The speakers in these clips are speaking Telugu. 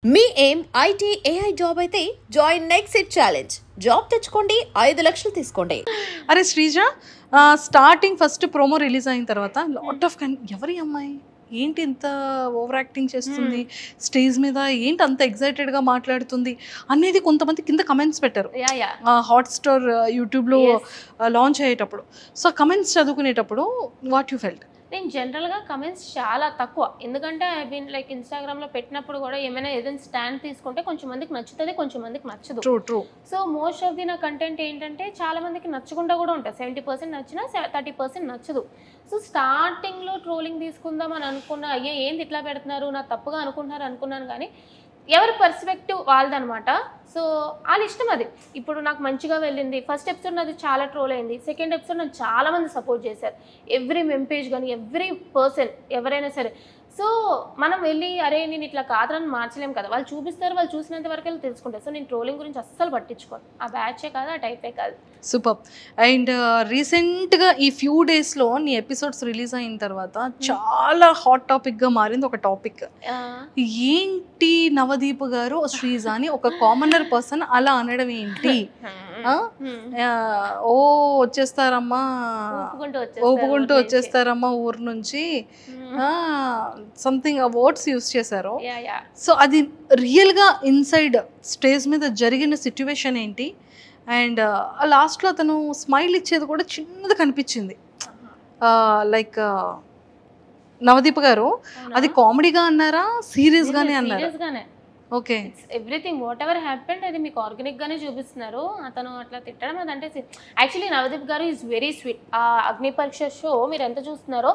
మీ ఏం ఐటీ ఏఐ జాబ్ అయితే join next it challenge. Job తెచ్చుకోండి, 5 లక్షలు తీసుకోండి. అరే Sreeja, starting first promo release అయిన తర్వాత లాట్ ఆఫ్ ఎవరి అమ్మాయి ఏంటి ఇంత ఓవర్ యాక్టింగ్ చేస్తుంది స్టేజ్ మీద, ఏంటి అంత ఎగ్జైటెడ్గా మాట్లాడుతుంది అనేది కొంతమంది కింద కమెంట్స్ పెట్టారు హాట్స్టార్ యూట్యూబ్లో లాంచ్ అయ్యేటప్పుడు. సో కమెంట్స్ చదువుకునేటప్పుడు వాట్ యూ ఫెల్ట్? నేను జనరల్గా కమెంట్స్ చాలా తక్కువ, ఎందుకంటే ఐ బీన్ లైక్ ఇన్స్టాగ్రామ్లో పెట్టినప్పుడు కూడా ఏదైనా స్టాండ్ తీసుకుంటే కొంచెం మందికి నచ్చుతుంది, కొంచెం మందికి నచ్చదు. True. So most of the నా కంటెంట్ ఏంటంటే చాలా మందికి నచ్చకుండా కూడా ఉంటాయి. 70% నచ్చినా 30% నచ్చదు. సో స్టార్టింగ్లో ట్రోలింగ్ తీసుకుందాం అని అనుకున్నా, అయ్యే ఏంది ఇట్లా పెడుతున్నారు, నా తప్పుగా అనుకున్నాను. కానీ ఎవరి పర్స్పెక్టివ్ వాళ్ళదనమాట. సో వాళ్ళ ఇష్టం అది. ఇప్పుడు నాకు మంచిగా వెళ్ళింది, ఫస్ట్ ఎపిసోడ్ నాది చాలా ట్రోల్ అయింది, సెకండ్ ఎపిసోడ్ నాకు చాలా మంది సపోర్ట్ చేశారు, ఎవ్రీ మెంపేజ్ కానీ ఎవ్రీ పర్సన్ ఎవరైనా సరే. సో మనం వెళ్ళి అరే నేను ఇట్లా కాదని మార్చలేం కదా, వాళ్ళు చూపిస్తారు, వాళ్ళు చూసినంత వరకు వెళ్ళి తెలుసుకుంటారు. సో నేను ట్రోలింగ్ గురించి అస్సలు పట్టించుకోను, ఆ బ్యాచే కాదు, ఆ టైపే కాదు. సూపర్. అండ్ రీసెంట్గా ఈ ఫ్యూ డేస్లో నీ ఎపిసోడ్స్ రిలీజ్ అయిన తర్వాత చాలా హాట్ టాపిక్గా మారింది ఒక టాపిక్. ఏంటి నవదీప్ గారు శ్రీజ అని ఒక కామనర్ పర్సన్ అలా అనడం ఏంటి? ఓ వచ్చేస్తారమ్మా, ఒప్పుకుంటూ వచ్చేస్తారమ్మా ఊరు నుంచి, సంథింగ్ వర్డ్స్ యూస్ చేశారు. సో అది రియల్గా ఇన్సైడ్ స్టేజ్ మీద జరిగిన సిచ్యువేషన్ ఏంటి? అండ్ లాస్ట్లో అతను స్మైల్ ఇచ్చేది కూడా చిన్నది కనిపించింది, లైక్ నవదీప్ గారు అది కామెడీగా అన్నారా, సీరియస్గానే అన్నారా? Okay, everything what ever happened అది మీకు ఆర్గానిక్గానే చూపిస్తున్నారు. అతను అట్లా తిట్టడం అదంటే యాక్చువల్లీ నవదీప్ గారు ఈజ్ వెరీ స్వీట్. ఆ అగ్ని పరీక్ష షో మీరు ఎంత చూస్తున్నారో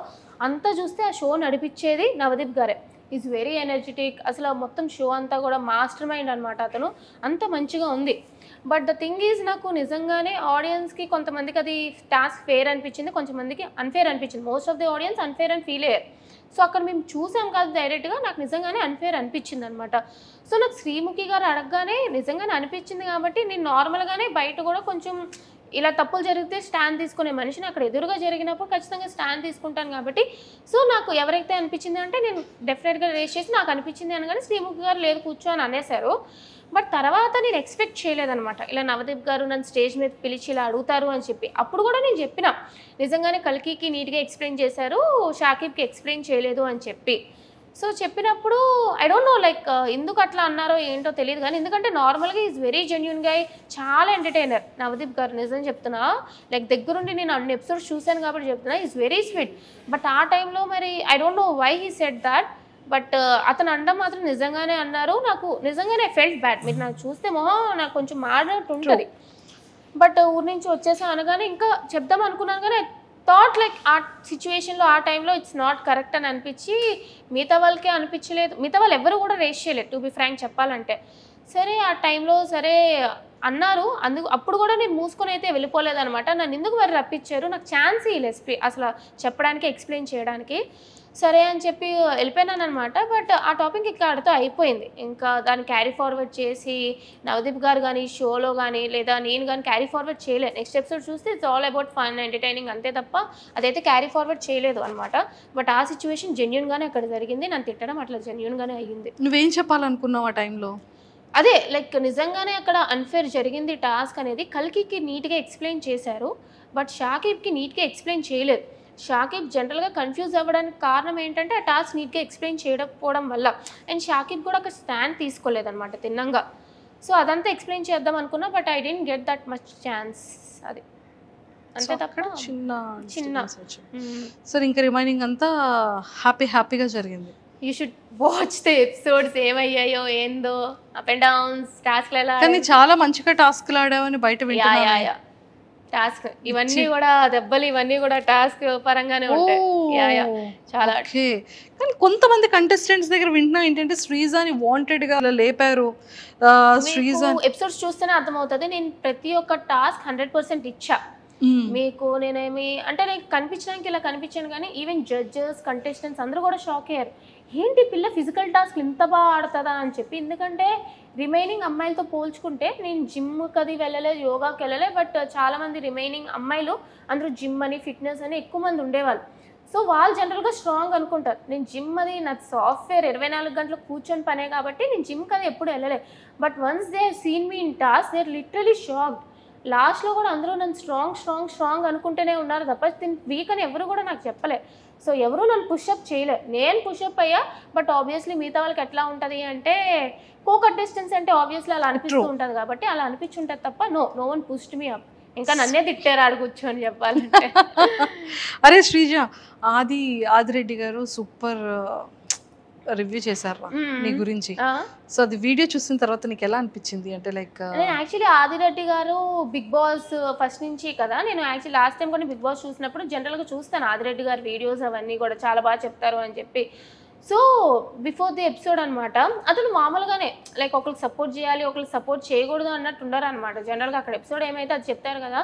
అంత చూస్తే ఆ షో నడిపించేది నవదీప్ గారే. ఈజ్ వెరీ ఎనర్జెటిక్, అసలు మొత్తం షో అంతా కూడా మాస్టర్ మైండ్ అనమాట. అతను అంత మంచిగా ఉంది. బట్ ద థింగ్ ఈజ్ నాకు నిజంగానే ఆడియన్స్కి కొంతమందికి అది టాస్క్ ఫేర్ అనిపించింది, కొంతమందికి అన్ఫేర్ అనిపించింది. Most of the audience unfair అని ఫీల్ అయ్యారు. సో అక్కడ మేము చూసాం కాదు డైరెక్ట్గా, నాకు నిజంగానే అన్ఫేర్ అనిపించింది అనమాట. సో నాకు శ్రీముఖి గారు అడగగానే నిజంగానే అనిపించింది కాబట్టి నేను నార్మల్గానే బయట కూడా కొంచెం ఇలా తప్పులు జరిగితే స్టాండ్ తీసుకునే మనిషిని, అక్కడ ఎదురుగా జరిగినప్పుడు ఖచ్చితంగా స్టాండ్ తీసుకుంటాను కాబట్టి. సో నాకు ఎవరైతే అనిపించింది అంటే నేను డెఫినెట్గా రేస్ చేసి నాకు అనిపించింది అనగానే శ్రీముఖి గారు లేదు కూర్చో అని అనేశారు. బట్ తర్వాత నేను ఎక్స్పెక్ట్ చేయలేదనమాట ఇలా నవదీప్ గారు నన్ను స్టేజ్ మీద పిలిచి ఇలా అడుగుతారు అని చెప్పి. అప్పుడు కూడా నేను చెప్పిన నిజంగానే కల్కికి నీట్గా ఎక్స్ప్లెయిన్ చేశారు, షాకిబ్కి ఎక్స్ప్లెయిన్ చేయలేదు అని చెప్పి. సో చెప్పినప్పుడు ఐ డోంట్ నో లైక్ ఎందుకు అట్లా అన్నారో ఏంటో తెలియదు కానీ, ఎందుకంటే నార్మల్గా ఈజ్ వెరీ జెన్యూన్ గా, చాలా ఎంటర్టైనర్ నవదీప్ గారు. నిజం చెప్తున్నా, లైక్ దగ్గరుండి నేను అన్ని ఎపిసోడ్స్ చూశాను కాబట్టి చెప్తున్నా, ఈజ్ వెరీ స్వీట్. బట్ ఆ టైంలో మరి I don't know why he said that. But అతను అనడం మాత్రం నిజంగానే అన్నారు. నాకు నిజంగానే ఫెల్ట్ బ్యాడ్. మీరు నాకు చూస్తే మొహం నాకు కొంచెం మాడినట్టు ఉంటుంది. బట్ ఊరి నుంచి వచ్చేసా అనగానే ఇంకా చెప్దాం అనుకున్నాను కానీ థాట్ లైక్ ఆ సిచ్యువేషన్లో ఆ టైంలో ఇట్స్ నాట్ కరెక్ట్ అని అనిపించి మిగతా వాళ్ళకే అనిపించలేదు. మిగతా వాళ్ళు ఎవరు కూడా రేస్ చేయలేదు టు బి ఫ్రాంక్ చెప్పాలంటే. సరే ఆ టైంలో సరే అన్నారు, అప్పుడు కూడా నేను మూసుకొని అయితే వెళ్ళిపోలేదనమాట. నన్ను ఎందుకు మరి రప్పించారు, నాకు ఛాన్స్ ఇవ్వలేదు అసలు చెప్పడానికి, ఎక్స్ప్లెయిన్ చేయడానికి. సరే అని చెప్పి వెళ్ళిపోయినాను అనమాట. బట్ ఆ టాపిక్ ఇక్కడితో అయిపోయింది. ఇంకా దాన్ని క్యారీ ఫార్వర్డ్ చేసి నవదీప్ గారు కానీ షోలో కానీ లేదా నేను కానీ క్యారీ ఫార్వర్డ్ చేయలేదు. నెక్స్ట్ ఎపిసోడ్ చూస్తే it's all about fun entertaining అంతే తప్ప అదైతే క్యారీ ఫార్వర్డ్ చేయలేదు అనమాట. బట్ ఆ సిచ్యువేషన్ జెన్యూన్గానే అక్కడ జరిగింది. నన్ను తిట్టడం అట్లా జెన్యూన్గానే అయ్యింది. నువ్వేం చెప్పాలనుకున్నావు ఆ టైంలో? అదే లైక్ నిజంగానే అక్కడ అన్ఫేర్ జరిగింది టాస్క్ అనేది. కల్కికి నీట్గా ఎక్స్ప్లెయిన్ చేశారు, బట్ షాకిబ్కి నీట్గా ఎక్స్ప్లెయిన్ చేయలేదు. షాకిబ్ జనరల్గా కన్ఫ్యూజ్ అవ్వడానికి కారణం ఏంటంటే ఆ టాస్క్ నీట్గా ఎక్స్ప్లెయిన్ చేయకపోవడం వల్ల. అండ్ షాకిబ్ కూడా అక్కడ స్టాండ్ తీసుకోలేదన్నమాట తిన్నంగా. సో అదంతా ఎక్స్ప్లెయిన్ చేద్దాం అనుకున్నా, but I didn't get that much chance. అది అంతే తప్ప చిన్న. సరే ఇంకా రిమైనింగ్ అంతా హ్యాపీగా జరిగింది. You should watch the episodes, ఏమయ్యాయో ఏందో అప్ అండ్ డౌన్స్ టాస్క్లు ఎలా. కానీ చాలా మంచిగా టాస్క్లు ఆడావని బయట వింటున్నా. టాస్క్ ఇవన్నీ కూడా దెబ్బలు ఇవన్నీ కూడా టాస్క్ పరంగానే ఉంటాయి చాలా. కానీ కొంతమంది కంటెస్టెంట్స్ దగ్గర వింటున్నా ఏంటంటే శ్రీజాని వాంటెడ్ గా లేపారు. శ్రీజా ఎపిసోడ్స్ చూస్తేనే అర్థమవుతుంది. నేను ప్రతి ఒక్క టాస్క్ 100% ఇచ్చా మీకు. నేనేమి అంటే నాకు కనిపించడానికి ఇలా కనిపించాను కానీ ఈవెన్ జడ్జెస్ కంటెస్టెంట్స్ అందరూ కూడా షాక్ అయ్యారు, ఏంటి పిల్ల ఫిజికల్ టాస్క్ ఇంత బాగా ఆడుతుందా అని చెప్పి. ఎందుకంటే రిమైనింగ్ అమ్మాయిలతో పోల్చుకుంటే నేను జిమ్కి అది వెళ్ళలేదు, యోగాకి వెళ్ళలేదు. బట్ చాలామంది రిమైనింగ్ అమ్మాయిలు అందరూ జిమ్ అని ఫిట్నెస్ అని ఎక్కువ మంది ఉండేవాళ్ళు. సో వాళ్ళు జనరల్గా స్ట్రాంగ్ అనుకుంటారు. నేను జిమ్ అది నా సాఫ్ట్వేర్ 24 గంటలు కూర్చొని పనే కాబట్టి నేను జిమ్ కదా ఎప్పుడు వెళ్ళలేదు. But once they have seen me in task they are literally shocked. లాస్ట్లో కూడా అందరూ నన్ను స్ట్రాంగ్ అనుకుంటూనే ఉన్నారు తప్ప వీక్ అని ఎవరు కూడా నాకు చెప్పలే. సో ఎవరు నన్ను పుషప్ చేయలే, నేను పుషప్ అయ్యా. బట్ ఆబ్వియస్లీ మిగతా వాళ్ళకి ఎట్లా ఉంటుంది అంటే కోకట్ డిస్టెన్స్ అంటే ఆబ్వియస్లీ అలా అనిపిస్తూ ఉంటుంది కాబట్టి అలా అనిపించుంటుంది తప్ప no one pushed me up. ఇంకా నన్నే తిట్టారు ఆడ కూర్చొని చెప్పాలంటే. అరే శ్రీజ, ఆదిరెడ్డి గారు సూపర్ రివ్యూ చేశారు నీ గురించి. సో అది వీడియో చూసిన తర్వాత నీకు ఎలా అనిపించింది? అంటే లైక్ నేను యాక్చువల్లీ ఆదిరెడ్డి గారు బిగ్ బాస్ ఫస్ట్ నుంచి కదా, నేను యాక్చువల్లీ లాస్ట్ టైం కూడా బిగ్ బాస్ చూసినప్పుడు జనరల్గా చూస్తాను ఆదిరెడ్డి గారి వీడియోస్ అవన్నీ కూడా చాలా బాగా చెప్తారు అని చెప్పి. సో బిఫోర్ ది ఎపిసోడ్ అనమాట అతను మామూలుగానే లైక్ ఒకరికి సపోర్ట్ చేయాలి ఒకరికి సపోర్ట్ చేయకూడదు అన్నట్టు ఉండరు అనమాట. జనరల్గా అక్కడ ఎపిసోడ్ ఏమైతే అది చెప్తారు కదా.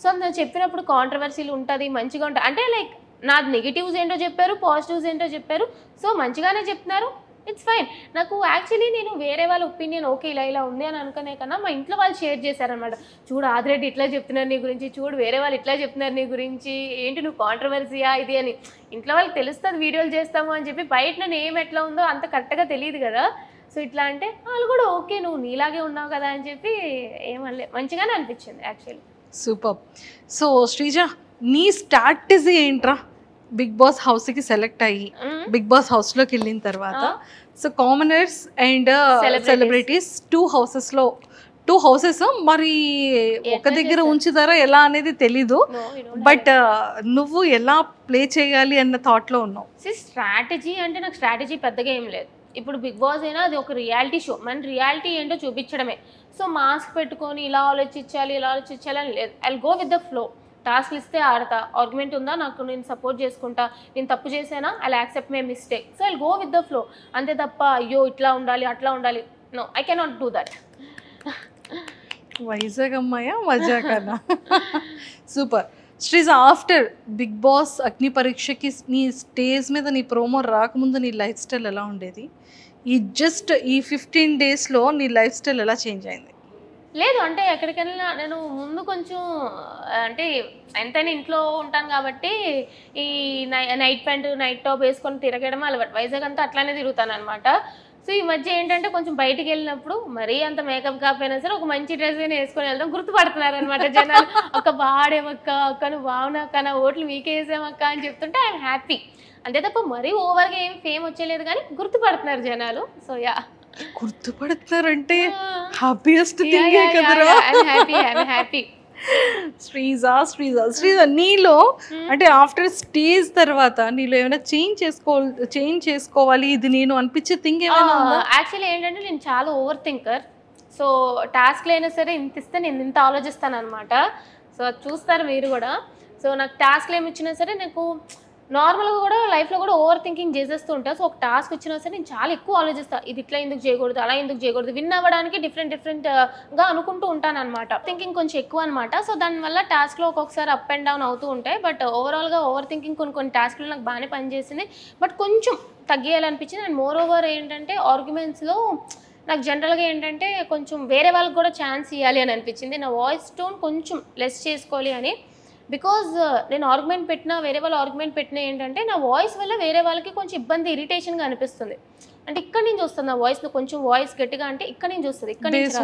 సో నేను చెప్పినప్పుడు కాంట్రవర్సీలు ఉంటుంది, మంచిగా ఉంటుంది అంటే లైక్ నాది నెగిటివ్స్ ఏంటో చెప్పారు, పాజిటివ్స్ ఏంటో చెప్పారు. సో మంచిగానే చెప్తున్నారు, ఇట్స్ ఫైన్. నాకు యాక్చువల్లీ నేను వేరే వాళ్ళ ఒపీనియన్ ఓకే ఇలా ఉంది అని అనుకునే కన్నా మా ఇంట్లో వాళ్ళు షేర్ చేశారనమాట. చూడు ఆదిరెడ్డి ఇట్లా చెప్తున్నారు నీ గురించి, చూడు వేరే వాళ్ళు ఇట్లా చెప్తున్నారు నీ గురించి, ఏంటి నువ్వు కాంట్రవర్సీయా ఇది అని. ఇంట్లో వాళ్ళకి తెలుస్తుంది వీడియోలు చేస్తాము అని చెప్పి, బయట నేను ఏం ఎట్లా ఉందో అంత కరెక్ట్గా తెలియదు కదా. సో ఇట్లా అంటే వాళ్ళు కూడా ఓకే నువ్వు నీలాగే ఉన్నావు కదా అని చెప్పి ఏమనలే, మంచిగానే అనిపించింది యాక్చువల్లీ. సూపర్. సో శ్రీజ, నీ స్ట్రాటజీ ఏంట్రా బిగ్ బాస్ హౌస్కి సెలెక్ట్ అయ్యి బిగ్ బాస్ హౌస్లోకి వెళ్ళిన తర్వాత? So commoners and celebrities two houses మరి ఒక దగ్గర ఉంచుతారా ఎలా అనేది తెలీదు. బట్ నువ్వు ఎలా ప్లే చేయాలి అన్న థాట్లో ఉన్నావు. స్ట్రాటజీ అంటే నాకు స్ట్రాటజీ పెద్దగా ఏం లేదు. ఇప్పుడు బిగ్ బాస్ అయినా అది ఒక రియాలిటీ షో, మన రియాలిటీ ఏంటో చూపించడమే. సో మాస్క్ పెట్టుకొని ఇలా ఆలోచించాలి అని లేదు. I go with the flow. టాస్క్లు ఇస్తే ఆడతా, ఆర్గ్యుమెంట్ ఉందా నాకు నేను సపోర్ట్ చేసుకుంటా, నేను తప్పు చేసానా I accept my mistake. So I go with the flow అంతే తప్ప అయ్యో ఇట్లా ఉండాలి అట్లా ఉండాలి, no I cannot do that. Vizag అమ్మాయా మజా కన్నా. Super. Sreeja, after Bigg Boss అగ్ని పరీక్షకి నీ స్టేజ్ మీద నీ ప్రోమో రాకముందు నీ లైఫ్ స్టైల్ ఎలా ఉండేది? ఈ 15 daysలో నీ లైఫ్ స్టైల్ ఎలా చేంజ్ అయింది? లేదు అంటే ఎక్కడికైనా నేను ముందు కొంచెం అంటే ఎంతైనా ఇంట్లో ఉంటాను కాబట్టి ఈ నైట్ ప్యాంటు నైట్ టాప్ వేసుకొని తిరగడం అలవాటు. వైజాగ్ అంతా అట్లానే తిరుగుతాను అనమాట. సో ఈ మధ్య ఏంటంటే కొంచెం బయటికి వెళ్ళినప్పుడు మరీ అంత మేకప్ కాకపోయినా సరే ఒక మంచి డ్రెస్ అయినా వేసుకొని వెళ్దాం, గుర్తుపడుతున్నారు అనమాట జనాలు. ఒక బాడేమక్క అక్క నువ్వు బాగున్నాక నా ఓట్లు మీకే వేసామక్క అని చెప్తుంటే ఐఎమ్ హ్యాపీ. అంతే తప్ప మరీ ఓవర్గా ఏం ఫేమ్ వచ్చేలేదు కానీ గుర్తుపడుతున్నారు జనాలు. సో యా, గుర్తుపడుతున్నారంటే హ్యాపీయెస్ట్ థింగ్ కదరా. హ్యాపీ. శ్రీజ, నీలో అంటే ఆఫ్టర్ స్టేజ్ తర్వాత నీలో ఏమైనా చేంజ్ చేసుకోవాలి ఇది నేను అనిపించే థింగ్ ఏమైనా? యాక్చువల్లీ ఏంటంటే నేను చాలా ఓవర్ థింకర్. సో టాస్క్లు అయినా సరే ఇంత ఇస్తే నేను ఇంత ఆలోచిస్తాను అనమాట. సో అది చూస్తారు మీరు కూడా. సో నాకు టాస్క్లు ఏమి ఇచ్చినా సరే నాకు నార్మల్గా కూడా లైఫ్లో కూడా ఓవర్ థింకింగ్ చేసేస్తూ ఉంటాను. సో ఒక టాస్క్ వచ్చినా సరే నేను చాలా ఎక్కువ ఆలోచిస్తాను, ఇది ఇట్లా ఎందుకు చేయకూడదు అలా ఎందుకు చేయకూడదు, విన్ అవ్వడానికి డిఫరెంట్గా అనుకుంటూ ఉంటాను అనమాట. థింకింగ్ కొంచెం ఎక్కువ అనమాట. సో దానివల్ల టాస్క్లో ఒక్కొక్కసారి అప్ అండ్ డౌన్ అవుతూ ఉంటాయి. బట్ ఓవరాల్గా ఓవర్ థింకింగ్ కొన్ని టాస్క్లు నాకు బాగానే పనిచేసింది. బట్ కొంచెం తగ్గియాలనిపించింది. అండ్ మోర్ ఓవర్ ఏంటంటే ఆర్గ్యుమెంట్స్లో నాకు జనరల్గా ఏంటంటే కొంచెం వేరే వాళ్ళకి కూడా ఛాన్స్ ఇవ్వాలి అని అనిపించింది. నా వాయిస్ టోన్ కొంచెం లెస్ చేసుకోవాలి అని. బికాజ్ నేను ఆర్గ్యుమెంట్ పెట్టినా వేరే వాళ్ళు ఆర్గ్యుమెంట్ పెట్టినా ఏంటంటే నా వాయిస్ వల్ల వేరే వాళ్ళకి కొంచెం ఇబ్బంది ఇరిటేషన్గా అనిపిస్తుంది. అంటే ఇక్కడ నుంచి వస్తుంది నా వాయిస్, కొంచెం వాయిస్ గట్టిగా అంటే ఇక్కడ నుంచి వస్తుంది, ఇక్కడ నుంచి